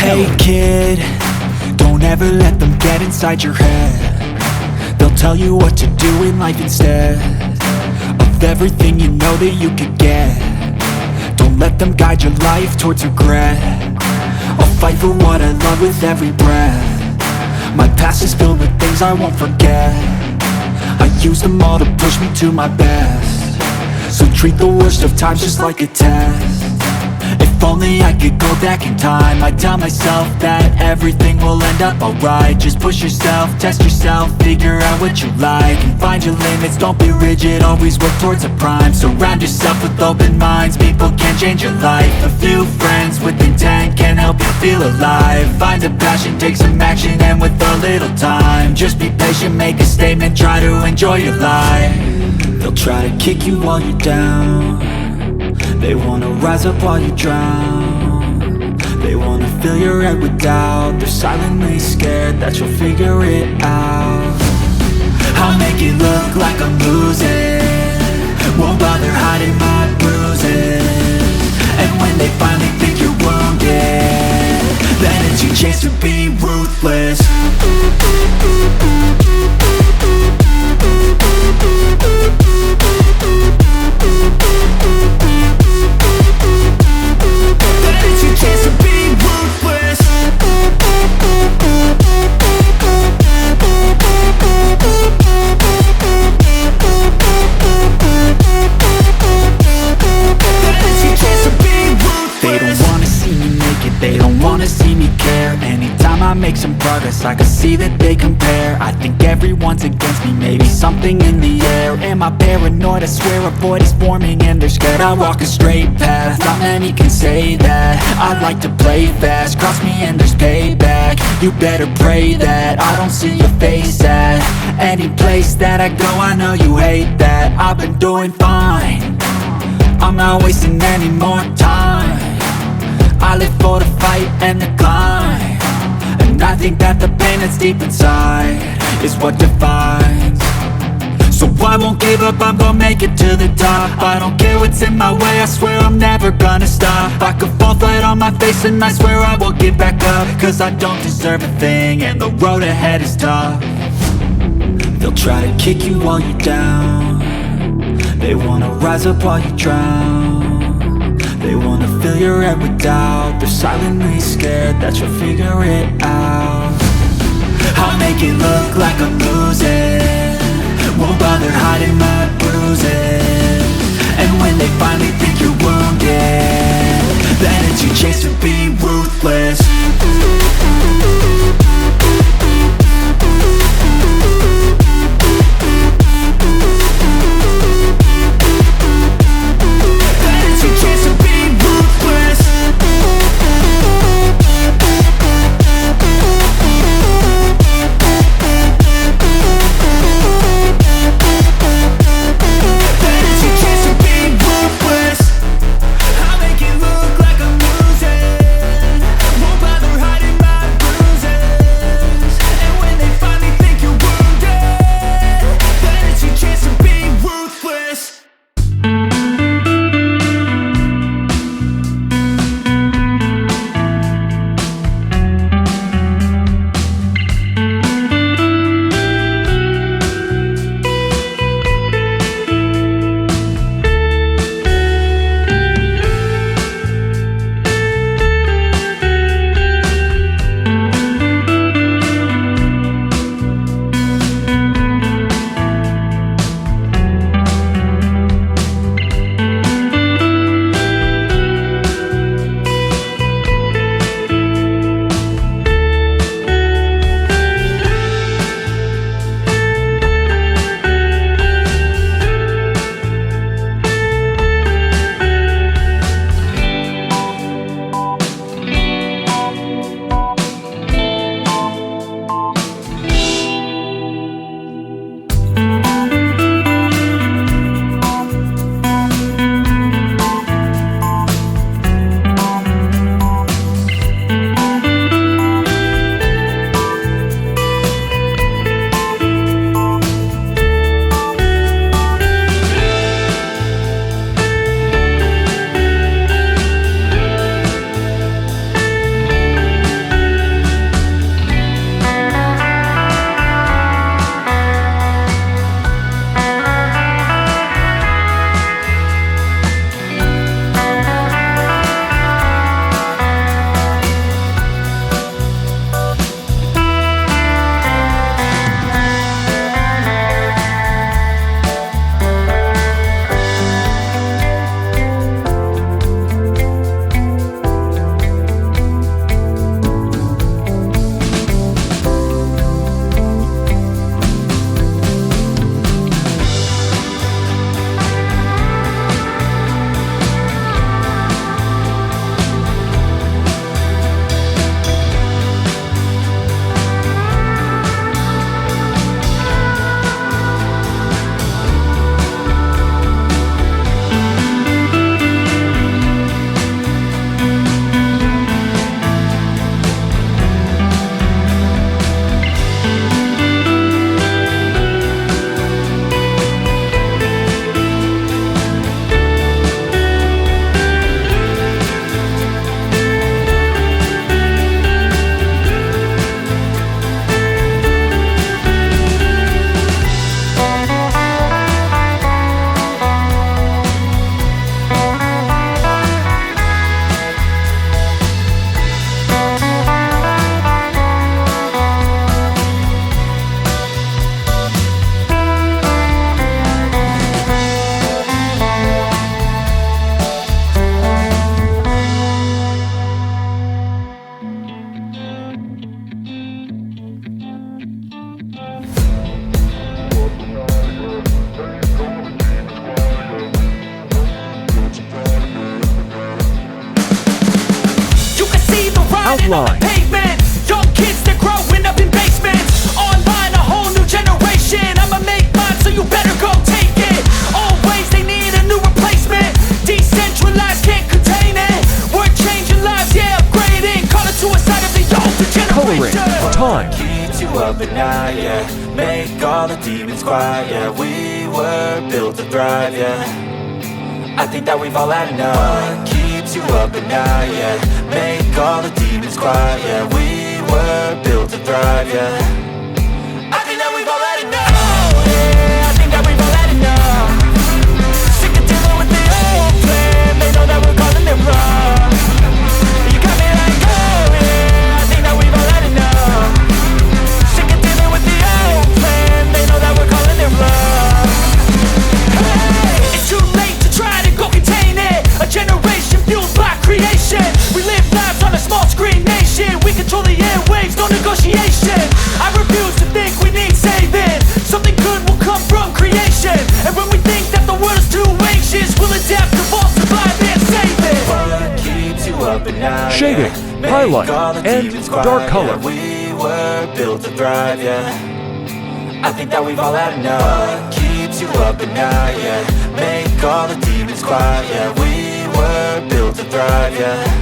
Hey kid, don't ever let them get inside your head. They'll tell you what to do in life instead of everything you know that you could get. Don't let them guide your life towards regret. I'll fight for what I love with every breath. My past is filled with things I won't forget. I use them all to push me to my best. So treat the worst of times just like a test. If only I could go back in time, I'd tell myself that everything will end up alright. Just push yourself, test yourself, figure out what you like, and find your limits, don't be rigid, always work towards a prime. Surround yourself with open minds, people can change your life. A few friends with intent can help you feel alive. Find a passion, take some action, and with a little time, just be patient, make a statement, try to enjoy your life. They'll try to kick you while you're down. They wanna rise up while you drown. They wanna fill your head with doubt. They're silently scared that you'll figure it out. I'll make it look like I'm losing, won't bother hiding my bruises. And when they finally think you're wounded, then it's your chance to be ruthless. I make some progress, I can see that they compare. I think everyone's against me, maybe something in the air. Am I paranoid? I swear a void is forming and they're scared. I walk a straight path, not many can say that. I like to play fast, cross me and there's payback. You better pray that I don't see your face at any place that I go. I know you hate that. I've been doing fine, I'm not wasting any more time. I live for the fight and the climb, and I think that the pain that's deep inside is what defines. So I won't give up, I'm gonna make it to the top. I don't care what's in my way, I swear I'm never gonna stop. I could fall flat on my face and I swear I will get back up, cause I don't deserve a thing and the road ahead is tough. They'll try to kick you while you're down. They wanna rise up while you drown. They wanna fill your head with doubt. They're silently scared that you'll figure it out. I'll make it look like I'm losing, won't bother hiding my bruises. And when they finally think you're wounded, then it's your chance to be ruthless. Won't outline. Pavement, young kids, they're growing up in basements. Online, a whole new generation. I'ma make mine, so you better go take it. Always, they need a new replacement. Decentralized, can't contain it. We're changing lives, yeah, upgrading. Call it suicide of the older Coloring generation. time. Keeps you up at night, yeah. Make all the demons quiet, yeah. We were built to thrive, yeah. I think that we've all had enough. What keeps you up at night, yeah. Make all the demons quiet, yeah. We were built to thrive, yeah. I think that we've all had enough. Oh yeah, I think that we've all had enough. Sick of dealing with the old plan. They know that we're calling it wrong. You got me like, oh yeah, I think that we've all had enough. Sick of dealing with the old plan. They know that we're calling it wrong. Hey, it's too late to try to go contain it. A generation fueled by creation. We live lives on a small screen nation. We control the airwaves, no negotiation. I refuse to think we need saving. Something good will come from creation. And when we think that the world is too anxious, we'll adapt, evolve, survive, and save it. What keeps you up at night? Shading, yeah. Make highlight, all the and demons quiet, dark color. yeah. We were built to thrive, yeah. I think that we've all had enough. What keeps you up at night? Yeah. Make all the demons quiet, yeah. We were built to thrive, yeah.